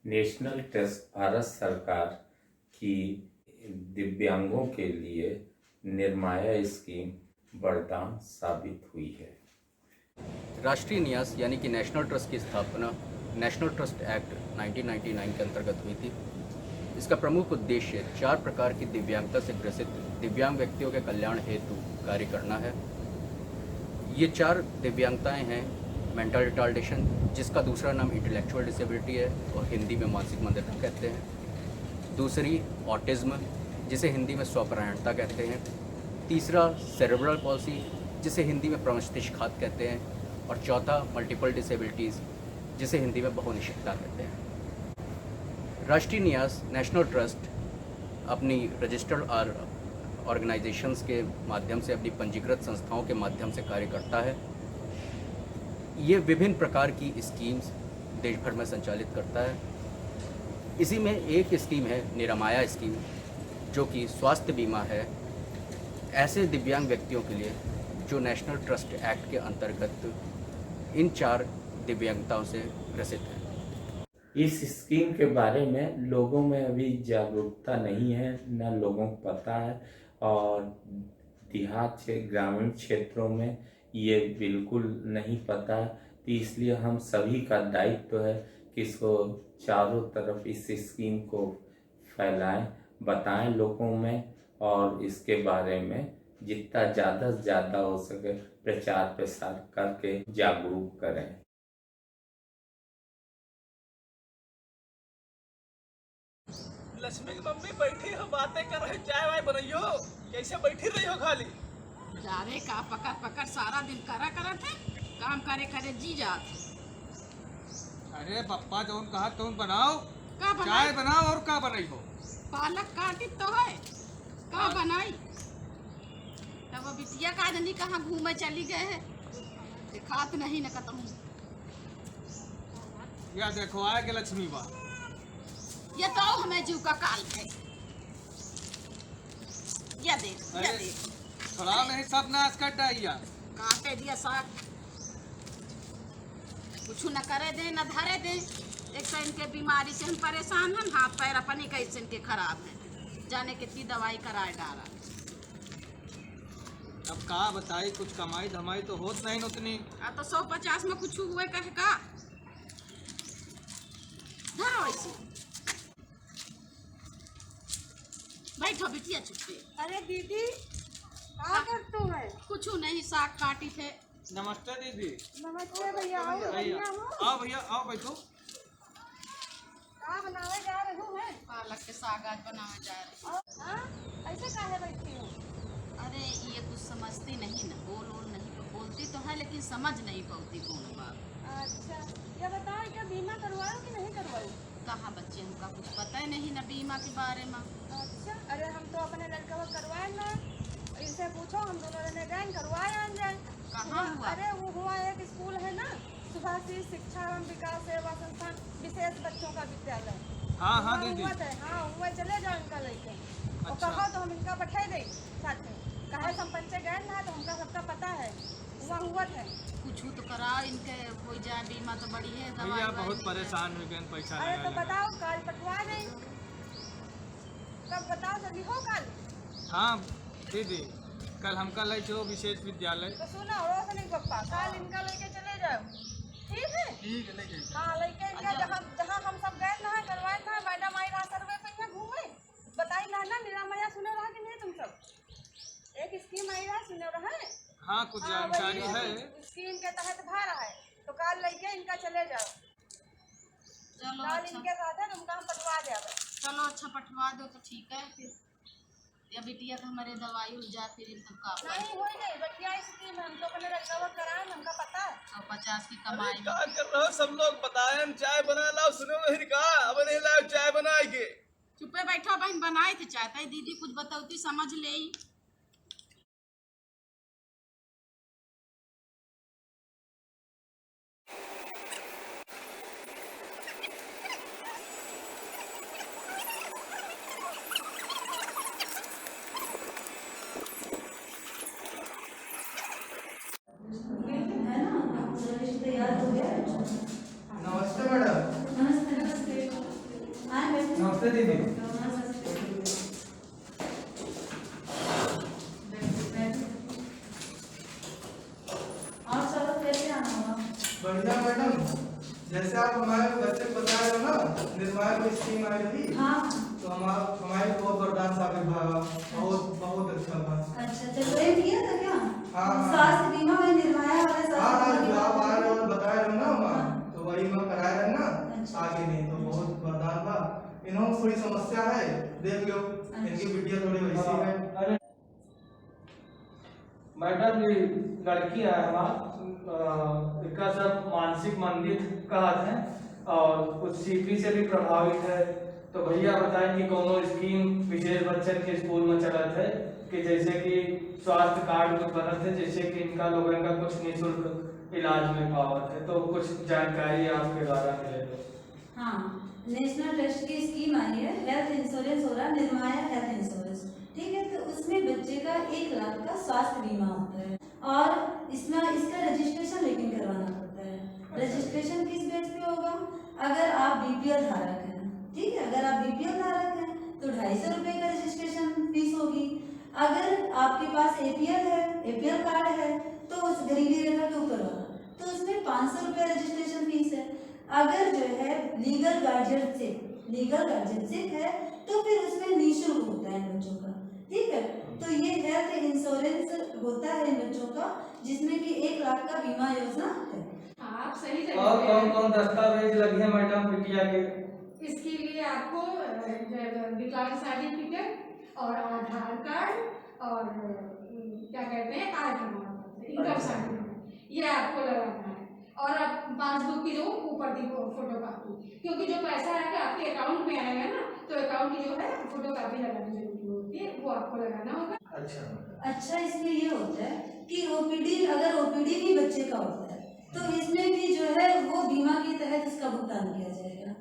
National trust Bharat सरकार की दिव्यांगों के लिए निर्माया स्कीम वरदान साबित हुई है। राष्ट्रीय न्यास यानी कि नेशनल ट्रस्ट की स्थापना नेशनल ट्रस्ट एक्ट 1999 के अंतर्गत हुई थी। इसका प्रमुख उद्देश्य 4 प्रकार की दिव्यांगता से ग्रसित दिव्यांग व्यक्तियों के कल्याण हेतु कार्य करना है। ये 4 दिव्यांगताएं हैं मेंटल रिटार्डेशन, जिसका दूसरा नाम इंटेलेक्चुअल डिसेबिलिटी है और हिंदी में मानसिक मंदता कहते हैं। दूसरी ऑटिज्म, जिसे हिंदी में स्वपरायणता कहते हैं। तीसरा सेरेब्रल पॉल्सी, जिसे हिंदी में प्रमस्तिष्कघात कहते हैं। और चौथा मल्टीपल डिसेबिलिटीज़, जिसे हिंदी में बहुनिश्चितता कहते हैं। राष्ट्रीय न्यास नेशनल ट्रस्ट अपनी रजिस्टर्ड ऑर्गेनाइजेशंस के माध्यम से, अपनी पंजीकृत संस्थाओं के माध्यम से कार्य करता है। ये विभिन्न प्रकार की स्कीम्स देश भर में संचालित करता है। इसी में एक स्कीम है निरामया स्कीम, जो कि स्वास्थ्य बीमा है ऐसे दिव्यांग व्यक्तियों के लिए जो नेशनल ट्रस्ट एक्ट के अंतर्गत इन 4 दिव्यांगताओं से ग्रसित हैं। इस स्कीम के बारे में लोगों में अभी जागरूकता नहीं है, न लोगों को पता है, और देहात ग्रामीण क्षेत्रों में ये बिल्कुल नहीं पता है। तो इसलिए हम सभी का दायित्व है कि इसको चारों तरफ इस स्कीम को फैलाएं, बताएं लोगों में, और इसके बारे में जितना ज़्यादा से ज़्यादा हो सके प्रचार प्रसार करके जागरूक करें। लक्ष्मी की मम्मी बैठी हो, बातें कर रहे, चाय वाय बनाइयो। कैसे बैठी रही हो खाली? जा रे का पकड़ पकड़ सारा दिन करा थे, काम करे करे जी जात। अरे पप्पा जो कहा तुम बनाओ, का बनाई? चाय बनाओ। और का बनाई हो? पालक काटी तो है, का बनाई? तब वो बिटिया का जनी कहाँ घूमे चली गए है, दिखात नहीं न कतहूँ। या देखो आए के लक्ष्मी बा। ये तो हमें जीव का काल है। ये देख, ये देख। थोड़ा नहीं सब नाश कर डाइया। काटे दिया साग, कुछ न करे दे न धरे दे। एक तो इनके बीमारी से हम परेशान हैं, हाथ पैर अपने कैसे इनके खराब हैं, जाने कितनी दवाई कराए डाला। अब का बताई, कुछ कमाई धमाई तो होत नहीं उतनी। तो 150 में कुछ हुए कहे का धरो ऐसे। बैठो बिटिया चुप्पे। अरे दीदी क्या कर तू है? कुछ नहीं, साग काटी थे। नमस्ते दीदी। नमस्ते भैया। आओ भैया आओ, भैया आओ बैठो। क्या बनावे जा रहे हो? है पालक के साग आज बनावे जा रहे। हाँ, ऐसे काहे बैठी हो? अरे ये कुछ समझती नहीं ना, बोल नहीं, बोलती तो है लेकिन समझ नहीं पाती कौन बात। अच्छा ये बताओ, क्या बीमा करवाओ कि नहीं करवाओ? कहाँ बच्चे, हमका कुछ पता ही नहीं ना बीमा के बारे में। अच्छा, अरे हम तो अपने लड़का को करवाए ना, इनसे पूछो, हम दोनों ने गए करवाए आ जाए। कहाँ हुआ? अरे वो हुआ एक स्कूल है ना, सुभाषी शिक्षा एवं विकास सेवा संस्थान विशेष बच्चों का विद्यालय। हाँ हाँ वहाँ दीदी। हुआ था, हाँ हुआ, चले जाओ इनका लेके। और अच्छा। कहो तो हम इनका बैठे दे साथ में, कहे हम पंचे गए ना, तो हमका सबका पता है वहाँ हुआ था। कुछ तो करा इनके हो जाए, बीमा तो बड़ी है। भैया दवाई बहुत मिल परेशान हो गए पैसा अरे लगा तो लगा। बताओ, काल पटवा दें, कब बताओ जल्दी हो कल। हाँ दीदी, कल हमका ले चलो विशेष विद्यालय। तो सुनो रोशनी पप्पा, कल इनका लेके चले जाओ, ठीक है? ठीक है लेके। हाँ लेके इनका, जहाँ हम सब गए ना करवाए ना, मैडम आई रहा सर्वे पे यहाँ घूमे, बताई ना निरामया सुने रहा कि नहीं तुम सब? एक स्कीम आई रहा, सुने रहा है? हाँ कुछ जानकारी है। स्कीम के तहत भर रहा है, तो कल लेके इनका चले जाओ। चलो कल अच्छा, इनके साथ है, तुमका हम पटवा देंगे। चलो अच्छा पठवा दो तो ठीक है। फिर या बिटिया तो हमारे दवाई हो जाए, फिर इन सबका नहीं हो गई बढ़िया स्कीम है, हम तो अपने लड़का को कराए, हमका पता है। 150 की कमाई में। क्या कर रहे हो सब लोग? बताए चाय बना लाओ, सुनो नहीं कहा अब नहीं लाओ चाय बनाएंगे। चुप्पे बैठो बहन, बनाए थे चाहता दीदी कुछ बताती समझ ले। नमस्ते मैडम। नमस्ते नमस्ते। जैसे आप हमारे बच्चे को बता रहे हो ना, निर्माण को स्कीम आई थी, हाँ तो हमारे बहुत वरदान साबित हुआ, बहुत बहुत अच्छा था। अच्छा, चलो ये किया था क्या? हाँ। स्वास्थ्य बीमा में निर्माया वाला स्वास्थ्य हाँ बीमा जो की आप बात आ रहे हो करें। बता रहे हो ना माँ, हाँ। तो वही मैं करा रहे ना अच्छा। आगे नहीं, तो बहुत वरदान था। इन्होंने थोड़ी समस्या है, देख लो इनकी वीडियो थोड़ी वैसी है। मैडम ये लड़की है हमारा, इसका सब मानसिक मंदिर का हाथ है और कुछ सीपी से भी प्रभावित है। तो भैया बताएं कि कोनो स्कीम विशेष बच्चन के स्कूल में चलत है कि जैसे कि स्वास्थ्य कार्ड कुछ बनत है, जैसे कि इनका लोगों का कुछ निःशुल्क इलाज में पावत है, तो कुछ जानकारी आपके द्वारा मिले तो। हाँ, नेशनल ट्रस्ट की स्कीम आई है, हेल्थ इंश्योरेंस हो रहा है, निर्माया हेल्थ इंश्योरेंस, ठीक है। तो उसमें बच्चे का 1 लाख का स्वास्थ्य बीमा होता है और इसमें इसका रजिस्ट्रेशन लेकिन करवाना पड़ता है। रजिस्ट्रेशन किस बेस पे होगा? अगर आप बीपीएल धारक हैं, ठीक है, अगर आप बीपीएल धारक हैं तो 250 रुपये का रजिस्ट्रेशन फीस होगी। अगर आपके पास एपीएल है, एपीएल कार्ड है, तो उस गरीबी रेखा के ऊपर वाला, तो उसमें 500 रुपये रजिस्ट्रेशन फीस है। अगर जो है लीगल गार्जियनशिप है तो फिर उसमें निःशुल्क होता है बच्चों का, ठीक है। तो ये हेल्थ इंश्योरेंस होता है इन बच्चों का, जिसमें कि 1 लाख का बीमा योजना है। आप सही और जगह कौन पे कौन दस्तावेज लगे हैं मैडम बिटिया के? हैं। इसके लिए आपको विकलांग सर्टिफिकेट और आधार कार्ड और क्या कहते हैं आय प्रमाण पत्र, इनकम सर्टिफिकेट, ये आपको लगाना है। और आप पासबुक की जो ऊपर की फोटो कॉपी, क्योंकि जो पैसा आएगा आपके अकाउंट में आएगा ना, तो अकाउंट की जो है फोटो कॉपी लगानी जरूरी होती है, वो आपको लगाना होगा। अच्छा, इसमें ये होता है कि ओपीडी, अगर ओपीडी भी बच्चे का होता है तो इसमें भी जो है वो बीमा के तहत इसका भुगतान किया जाएगा।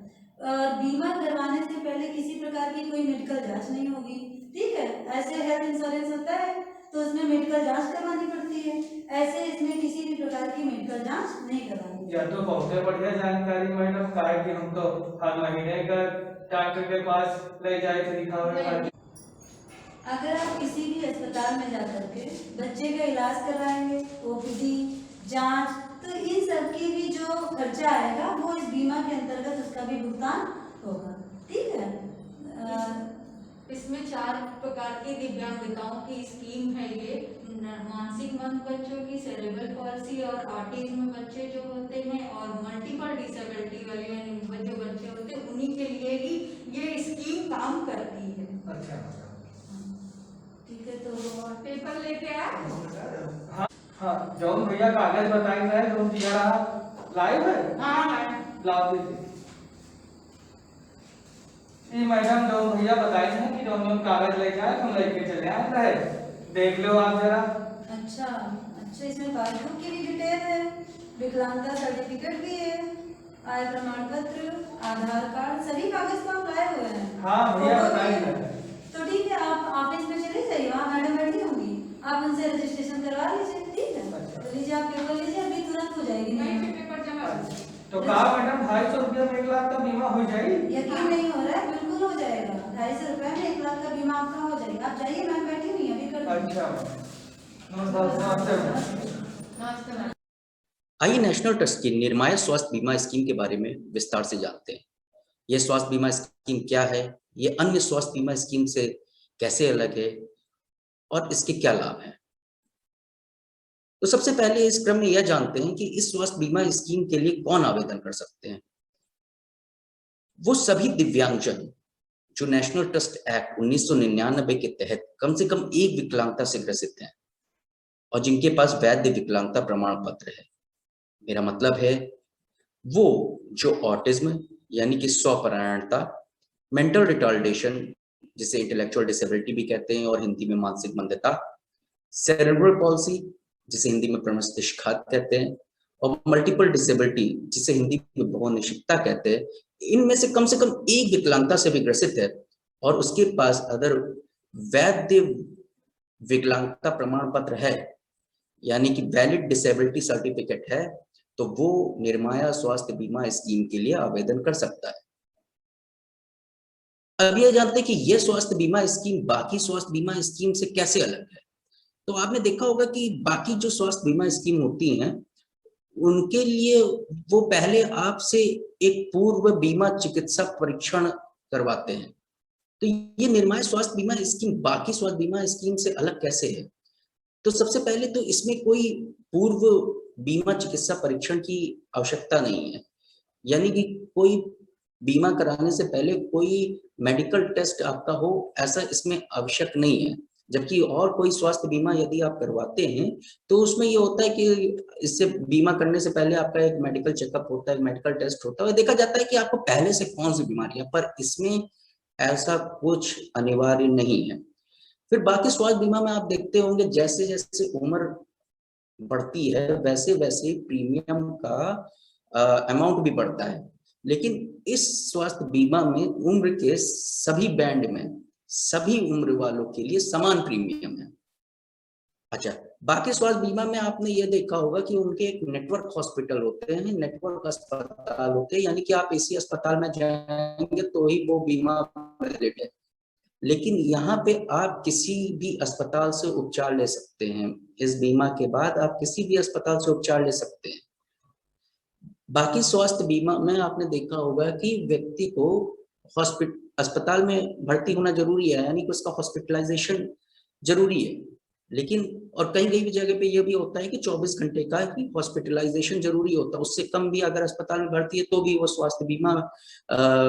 बीमा करवाने से पहले किसी प्रकार की कोई मेडिकल जांच नहीं होगी, ठीक है। ऐसे हेल्थ इंश्योरेंस होता है तो उसमें मेडिकल जांच करवानी पड़ती है, ऐसे इसमें किसी भी प्रकार की मेडिकल जांच नहीं करवानी। यह तो बहुत बढ़िया जानकारी मैडम, काहे कि हम तो हर महीने का डॉक्टर के पास ले जाए थे दिखावे। अगर आप किसी भी अस्पताल में जाकर के बच्चे का इलाज करवाएंगे, ओपीडी, जांच, तो इन सब की भी जो खर्चा आएगा वो इस बीमा के अंतर्गत उसका भी भुगतान होगा, ठीक है। इसमें 4 प्रकार की दिव्यांगताओं की स्कीम है। ये मानसिक मंद बच्चों की, सेरेब्रल पॉल्सी और ऑटिज्म बच्चे जो होते हैं, और मल्टीपल डिसेबिलिटी वाले जो बच्चे होते हैं, उन्हीं के लिए ही ये स्कीम काम करती है। अच्छा, ठीक है, तो पेपर लेके आ। हाँ जौन भैया कागज बताई है तो दिया रहा लाइव है। हाँ लाओ दीजिए। ये मैडम जो भैया बताई है कि जो कागज ले जाए हम लेके चले आए रहे, देख लो आप जरा। अच्छा, इसमें पासबुक की भी डिटेल है, विकलांगता सर्टिफिकेट भी है, आय प्रमाण पत्र, आधार कार्ड, सभी कागज तो आप लाए हुए हैं। हाँ भैया बताई है। तो ठीक है, आप ऑफिस में चले जाइए, वहाँ मैडम बैठी होंगी, आप उनसे रजिस्ट्रेशन करवा लीजिए, ठीक है। तो लीजिए, आप पेपर लीजिए, अभी तुरंत हो जाएगी। पेपर जमा। तो कहा मैडम 250 रुपया में 1 लाख का बीमा हो जाएगी? यकीन नहीं हो रहा है, बिल्कुल हो जाएगा। 250 रुपये में 1 लाख का बीमा आपका हो जाएगा। आप जाइए, मैम बैठी हुई है, अभी कर दीजिए। अच्छा, नमस्ते। आइए नेशनल ट्रस्ट की निर्माया स्वास्थ्य बीमा स्कीम के बारे में विस्तार से जानते हैं। यह स्वास्थ्य बीमा स्कीम क्या है, ये अन्य स्वास्थ्य बीमा स्कीम से कैसे अलग है और इसके क्या लाभ हैं। तो सबसे पहले इस क्रम में यह जानते हैं कि इस स्वास्थ्य बीमा स्कीम के लिए कौन आवेदन कर सकते हैं। वो सभी दिव्यांगजन जो नेशनल ट्रस्ट एक्ट 1999 के तहत कम से कम एक विकलांगता से ग्रसित हैं और जिनके पास वैध विकलांगता प्रमाण पत्र है। मेरा मतलब है वो जो ऑटिज्म यानी कि स्वपरायणता, मेंटल रिटार्डेशन जिसे इंटेलेक्चुअल डिसेबिलिटी भी कहते हैं और हिंदी में मानसिक मंदता, सेरेब्रल पॉल्सी जिसे हिंदी में प्रमस्तिष्कघात कहते हैं, और मल्टीपल डिसेबिलिटी जिसे हिंदी में बहुनिश्चितता कहते हैं, इनमें से कम एक विकलांगता से भी ग्रसित है और उसके पास अगर वैध विकलांगता प्रमाण पत्र है यानी कि वैलिड डिसेबिलिटी सर्टिफिकेट है, तो वो निर्माया स्वास्थ्य बीमा स्कीम के लिए आवेदन कर सकता है। अब ये जानते हैं कि यह स्वास्थ्य बीमा स्कीम बाकी स्वास्थ्य बीमा स्कीम से कैसे अलग है। तो आपने देखा होगा कि बाकी जो स्वास्थ्य बीमा स्कीम होती हैं उनके लिए वो पहले आपसे एक पूर्व बीमा चिकित्सा परीक्षण करवाते हैं। तो ये निर्माय स्वास्थ्य बीमा स्कीम बाकी स्वास्थ्य बीमा स्कीम से अलग कैसे है? तो सबसे पहले तो इसमें कोई पूर्व बीमा चिकित्सा परीक्षण की आवश्यकता नहीं है, यानी कि कोई बीमा कराने से पहले कोई मेडिकल टेस्ट आपका हो, ऐसा इसमें आवश्यक नहीं है। जबकि और कोई स्वास्थ्य बीमा यदि आप करवाते हैं तो उसमें ये होता है कि इससे बीमा करने से पहले आपका एक मेडिकल चेकअप होता है, मेडिकल टेस्ट होता है, देखा जाता है कि आपको पहले से कौन सी बीमारी है, पर इसमें ऐसा कुछ अनिवार्य नहीं है। फिर बाकी स्वास्थ्य बीमा में आप देखते होंगे जैसे जैसे उम्र बढ़ती है वैसे वैसे प्रीमियम का अमाउंट भी बढ़ता है, लेकिन इस स्वास्थ्य बीमा में उम्र के सभी बैंड में सभी उम्र वालों के लिए समान प्रीमियम है। अच्छा, बाकी स्वास्थ्य बीमा में आपने ये देखा होगा कि उनके एक नेटवर्क हॉस्पिटल होते हैं, नेटवर्क अस्पताल होते हैं, यानी कि आप इसी अस्पताल में जाएंगे तो ही वो बीमा वैलिड है। लेकिन यहाँ पे आप किसी भी अस्पताल से उपचार ले सकते हैं, इस बीमा के बाद आप किसी भी अस्पताल से उपचार ले सकते हैं। बाकी स्वास्थ्य बीमा में आपने देखा होगा कि व्यक्ति को अस्पताल में भर्ती होना जरूरी है, यानी कि उसका हॉस्पिटलाइजेशन जरूरी है, लेकिन और कई कई जगह पे ये भी होता है कि 24 घंटे का ही हॉस्पिटलाइजेशन जरूरी होता है, उससे कम भी अगर अस्पताल में भर्ती है तो भी वो स्वास्थ्य बीमा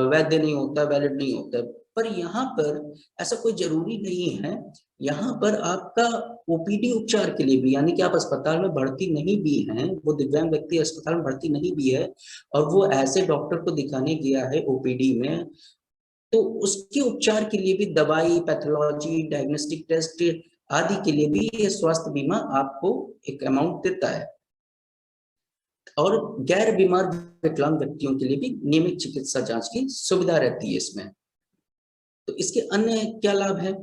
वैध नहीं होता, वैलिड नहीं होता। पर यहाँ पर ऐसा कोई जरूरी नहीं है। यहाँ पर आपका ओपीडी उपचार के लिए भी, यानी कि आप अस्पताल में भर्ती नहीं भी हैं, वो दिव्यांग व्यक्ति अस्पताल में भर्ती नहीं भी है और वो ऐसे डॉक्टर को दिखाने गया है ओपीडी में, तो उसके उपचार के लिए भी दवाई, पैथोलॉजी, डायग्नोस्टिक टेस्ट आदि के लिए भी ये स्वास्थ्य बीमा आपको एक अमाउंट देता है। और गैर बीमार विकलांग व्यक्तियों के लिए भी नियमित चिकित्सा जांच की सुविधा रहती है इसमें। तो इसके अन्य क्या लाभ है?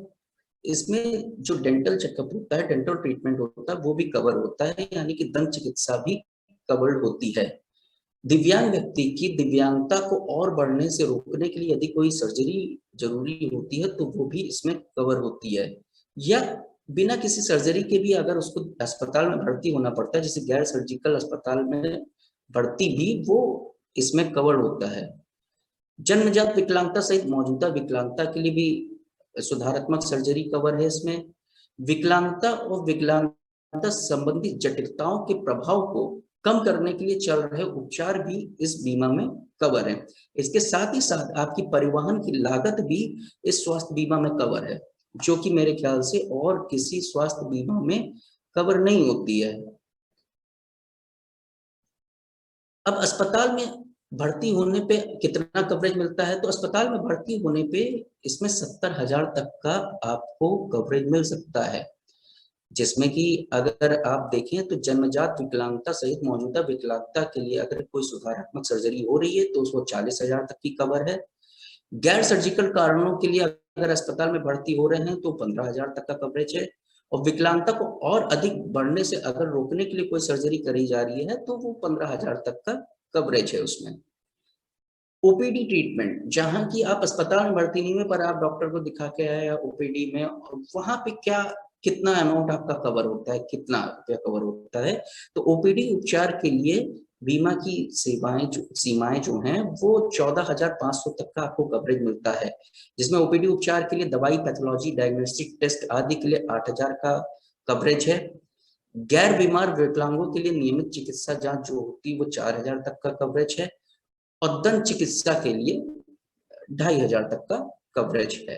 इसमें जो डेंटल चेकअप होता है, डेंटल ट्रीटमेंट होता है, वो भी कवर होता है, यानी कि दंत चिकित्सा भी कवर्ड होती है। दिव्यांग व्यक्ति की दिव्यांगता को और बढ़ने से रोकने के लिए यदि कोई सर्जरी जरूरी होती है तो वो भी इसमें कवर होती है, या बिना किसी सर्जरी के भी अगर उसको अस्पताल में भर्ती होना पड़ता है, जैसे गैर सर्जिकल अस्पताल में भर्ती भी वो इसमें कवर होता है। जन्मजात विकलांगता सहित मौजूदा विकलांगता के लिए भी सुधारात्मक सर्जरी कवर है इसमें। विकलांगता और विकलांगता संबंधी जटिलताओं के प्रभाव को कम करने के लिए चल रहे उपचार भी इस बीमा में कवर है। इसके साथ ही साथ आपकी परिवहन की लागत भी इस स्वास्थ्य बीमा में कवर है, जो कि मेरे ख्याल से और किसी स्वास्थ्य बीमा में कवर नहीं होती है। अब अस्पताल में भर्ती होने पे कितना कवरेज मिलता है? तो अस्पताल में भर्ती होने पे इसमें 70,000 तक का आपको कवरेज मिल सकता है, जिसमें कि अगर आप देखें तो जन्मजात विकलांगता सहित मौजूदा विकलांगता के लिए अगर कोई सुधारात्मक सर्जरी हो रही है तो उसको 40,000 तक की कवर है। गैर सर्जिकल कारणों के लिए अगर अस्पताल में भर्ती हो रहे हैं तो 15,000 तक का कवरेज है, और विकलांगता को और अधिक बढ़ने से अगर रोकने के लिए कोई सर्जरी करी जा रही है तो वो 15,000 तक का कवरेज है उसमें। ओपीडी ट्रीटमेंट, जहां की आप अस्पताल में भर्ती नहीं हुए पर आप डॉक्टर को दिखा के आए ओपीडी में, और वहां पे क्या कितना अमाउंट आपका कवर होता है, कितना रुपया कवर होता है? तो ओपीडी उपचार के लिए बीमा की सीमाएं जो हैं वो 14,500 तक का आपको कवरेज मिलता है, जिसमें ओपीडी उपचार के लिए दवाई, पैथोलॉजी, डायग्नोस्टिक टेस्ट आदि के लिए 8,000 का कवरेज है। गैर बीमार विकलांगों के लिए नियमित चिकित्सा जांच जो होती है वो 4,000 तक का कवरेज है, और दंत चिकित्सा के लिए 2,500 तक का कवरेज है।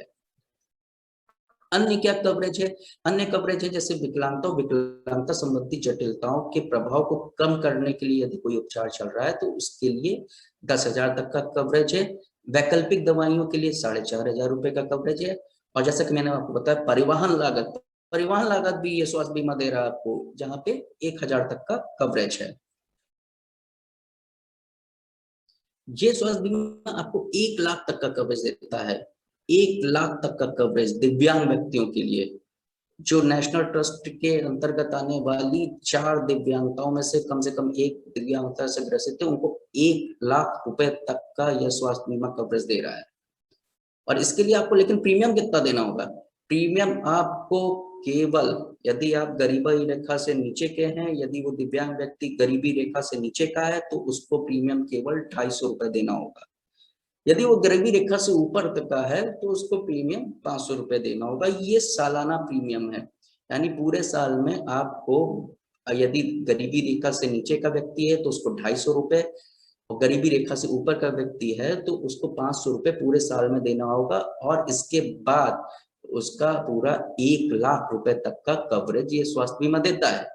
अन्य क्या कवरेज है? अन्य कवरेज है जैसे विकलांगता संबंधी जटिलताओं के प्रभाव को कम करने के लिए यदि कोई उपचार चल रहा है तो उसके लिए 10,000 तक का कवरेज है। वैकल्पिक दवाइयों के लिए 4,500 रुपए का कवरेज है। और जैसा कि मैंने आपको बताया, परिवहन लागत भी ये स्वास्थ्य बीमा दे रहा है आपको, जहां पे 1,000 तक का कवरेज है। ये स्वास्थ्य बीमा आपको 1 लाख तक का कवरेज देता है, 1 लाख तक का कवरेज दिव्यांग व्यक्तियों के लिए, जो नेशनल ट्रस्ट के अंतर्गत आने वाली 4 दिव्यांगताओं में से कम एक दिव्यांगता से ग्रसित है, उनको 1 लाख रुपए तक का यह स्वास्थ्य बीमा कवरेज दे रहा है। और इसके लिए आपको लेकिन प्रीमियम कितना देना होगा? प्रीमियम आपको केवल यदि आप गरीबी रेखा से नीचे के हैं, यदि वो दिव्यांग व्यक्ति गरीबी रेखा से नीचे का है तो उसको प्रीमियम केवल 250 रुपए देना होगा। यदि वो गरीबी रेखा से ऊपर तक का है तो उसको प्रीमियम 500 रुपए देना होगा। ये सालाना प्रीमियम है, यानी पूरे साल में आपको, यदि गरीबी रेखा से नीचे का व्यक्ति है तो उसको 250 रुपए, और गरीबी रेखा से ऊपर का व्यक्ति है तो उसको 500 रुपए पूरे साल में देना होगा। और इसके बाद उसका पूरा 1 लाख रुपए तक का कवरेज ये स्वास्थ्य बीमा देता है।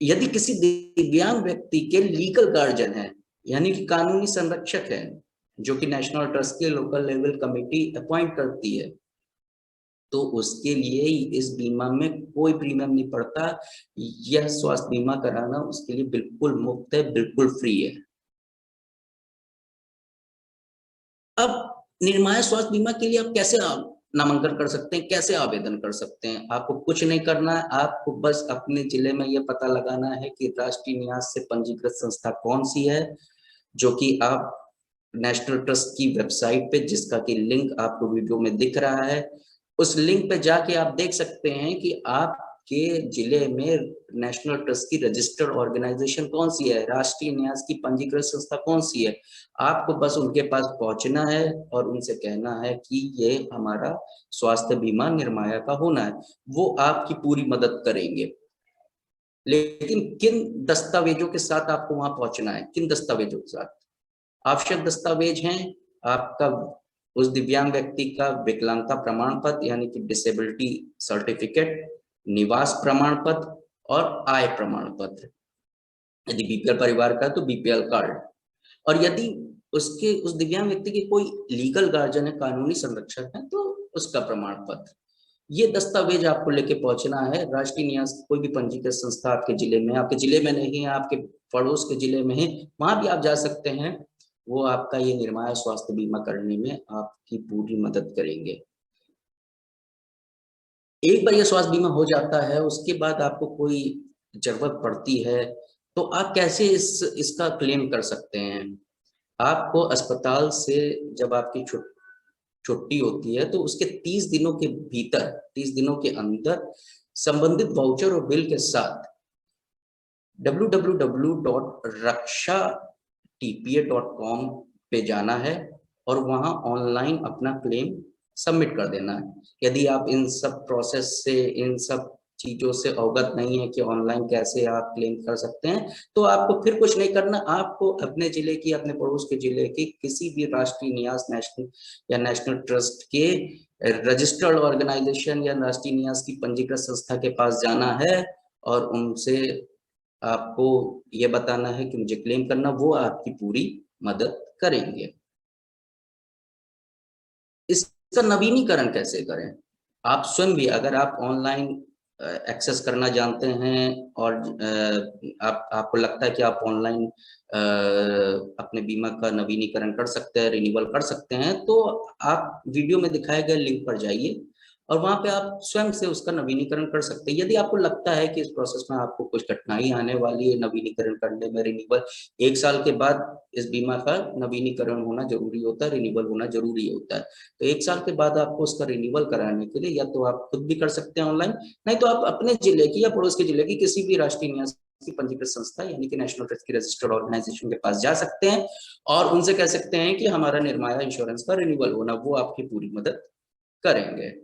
यदि किसी दिव्यांग व्यक्ति के लीगल गार्जियन है, यानी कि कानूनी संरक्षक है, जो कि नेशनल ट्रस्ट के लोकल लेवल कमेटी अपॉइंट करती है, तो उसके लिए इस बीमा में कोई प्रीमियम नहीं पड़ता। यह स्वास्थ्य बीमा कराना उसके लिए बिल्कुल मुफ्त है, बिल्कुल फ्री है। अब निर्माया स्वास्थ्य बीमा के लिए आप कैसे नामांकन कर सकते हैं, कैसे आवेदन कर सकते हैं? आपको कुछ नहीं करना है, आपको बस अपने जिले में यह पता लगाना है कि राष्ट्रीय न्यास से पंजीकृत संस्था कौन सी है, जो कि आप नेशनल ट्रस्ट की वेबसाइट पे, जिसका कि लिंक आपको वीडियो में दिख रहा है, उस लिंक पे जाके आप देख सकते हैं कि आपके जिले में नेशनल ट्रस्ट की रजिस्टर्ड ऑर्गेनाइजेशन कौन सी है, राष्ट्रीय न्यास की पंजीकृत संस्था कौन सी है। आपको बस उनके पास पहुंचना है और उनसे कहना है कि ये हमारा स्वास्थ्य बीमा निर्माया का होना है। वो आपकी पूरी मदद करेंगे। लेकिन किन दस्तावेजों के साथ आपको वहां पहुंचना है, किन दस्तावेजों के साथ? आवश्यक दस्तावेज हैं आपका उस दिव्यांग व्यक्ति का विकलांगता प्रमाण पत्र यानी कि डिसेबिलिटी सर्टिफिकेट, निवास प्रमाण पत्र और आय प्रमाण पत्र। यदि बीपीएल परिवार का तो बीपीएल कार्ड, और यदि उसके उस दिव्यांग व्यक्ति के कोई लीगल गार्जियन है, कानूनी संरक्षक है, तो उसका प्रमाण पत्र। ये दस्तावेज आपको लेके पहुंचना है। राष्ट्रीय न्यास कोई भी पंजीकृत संस्था आपके जिले में, आपके जिले में नहीं है, आपके पड़ोस के जिले में है, वहां भी आप जा सकते हैं। वो आपका ये निर्माया स्वास्थ्य बीमा करने में आपकी पूरी मदद करेंगे। एक बार ये स्वास्थ्य बीमा हो जाता है, उसके बाद आपको कोई जरूरत पड़ती है तो आप कैसे इसका क्लेम कर सकते हैं? आपको अस्पताल से जब आपकी छुट्टी होती है तो उसके 30 दिनों के भीतर, 30 दिनों के अंदर संबंधित वाउचर और बिल के साथ www.raksha.tpa.com पे जाना है और वहां ऑनलाइन अपना क्लेम सबमिट कर देना है। यदि आप इन सब प्रोसेस से, इन सब चीजों से अवगत नहीं है कि ऑनलाइन कैसे आप क्लेम कर सकते हैं, तो आपको फिर कुछ नहीं करना। आपको अपने जिले की, अपने पड़ोस के जिले की किसी भी राष्ट्रीय न्यास नेशनल या नेशनल ट्रस्ट के रजिस्टर्ड ऑर्गेनाइजेशन या राष्ट्रीय न्यास की पंजीकृत संस्था के पास जाना है और उनसे आपको ये बताना है कि मुझे क्लेम करना, वो आपकी पूरी मदद करेंगे। इसका नवीनीकरण कैसे करें? आप स्वयं भी, अगर आप ऑनलाइन एक्सेस करना जानते हैं और आपको लगता है कि आप ऑनलाइन अपने बीमा का नवीनीकरण कर सकते हैं, रिन्यूअल कर सकते हैं, तो आप वीडियो में दिखाए गए लिंक पर जाइए और वहां पे आप स्वयं से उसका नवीनीकरण कर सकते हैं। यदि आपको लगता है कि इस प्रोसेस में आपको कुछ कठिनाई आने वाली है नवीनीकरण करने में, रिन्यूअल 1 साल के बाद इस बीमा का नवीनीकरण होना जरूरी होता है, रिन्यूअल होना जरूरी होता है, तो 1 साल के बाद आपको उसका रिन्यूअल कराने के लिए या तो आप खुद भी कर सकते हैं ऑनलाइन, नहीं तो आप अपने जिले की या पड़ोस के जिले की किसी भी राष्ट्रीय न्यास की पंजीकृत संस्था यानी कि नेशनल ट्रस्ट की रजिस्टर्ड ऑर्गेनाइजेशन के पास जा सकते हैं और उनसे कह सकते हैं कि हमारा निर्माया इंश्योरेंस का रिन्यूअल होना, वो आपकी पूरी मदद करेंगे।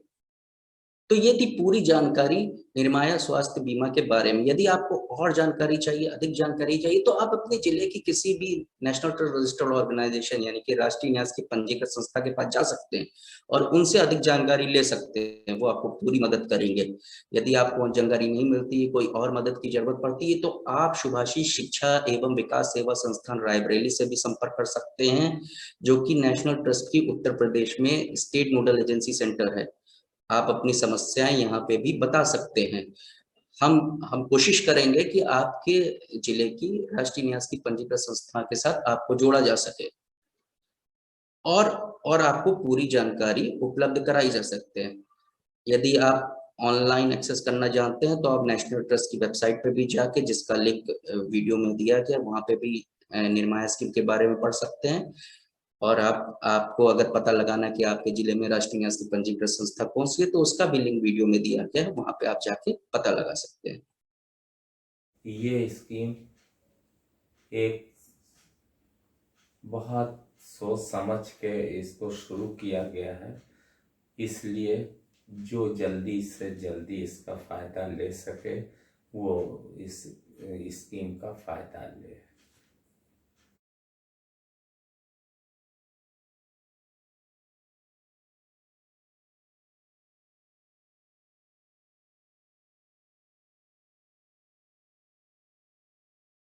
तो ये थी पूरी जानकारी निर्माया स्वास्थ्य बीमा के बारे में। यदि आपको और जानकारी चाहिए, अधिक जानकारी चाहिए, तो आप अपने जिले की किसी भी नेशनल ट्रस्ट रजिस्टर्ड ऑर्गेनाइजेशन यानी कि राष्ट्रीय न्यास की पंजीकृत संस्था के पास जा सकते हैं और उनसे अधिक जानकारी ले सकते हैं, वो आपको पूरी मदद करेंगे। यदि आपको जानकारी नहीं मिलती है, कोई और मदद की जरूरत पड़ती है, तो आप शुभाशीष शिक्षा एवं विकास सेवा संस्थान रायबरेली से भी संपर्क कर सकते हैं, जो कि नेशनल ट्रस्ट की उत्तर प्रदेश में स्टेट नोडल एजेंसी सेंटर है। आप अपनी समस्याएं यहाँ पे भी बता सकते हैं। हम कोशिश करेंगे कि आपके जिले की राष्ट्रीय न्यास की पंजीकृत संस्था के साथ आपको जोड़ा जा सके और आपको पूरी जानकारी उपलब्ध कराई जा सकते हैं। यदि आप ऑनलाइन एक्सेस करना जानते हैं तो आप नेशनल ट्रस्ट की वेबसाइट पे भी जाके, जिसका लिंक वीडियो में दिया गया, वहां पे भी निर्माया स्कीम के बारे में पढ़ सकते हैं। और आपको अगर पता लगाना कि आपके जिले में राष्ट्रीय न्यास की पंजीकृत संस्था कौन सी है, तो उसका भी लिंक वीडियो में दिया गया है, वहां पे आप जाके पता लगा सकते हैं। ये स्कीम एक बहुत सोच समझ के इसको शुरू किया गया है, इसलिए जो जल्दी से जल्दी इसका फ़ायदा ले सके वो इस स्कीम का फ़ायदा ले।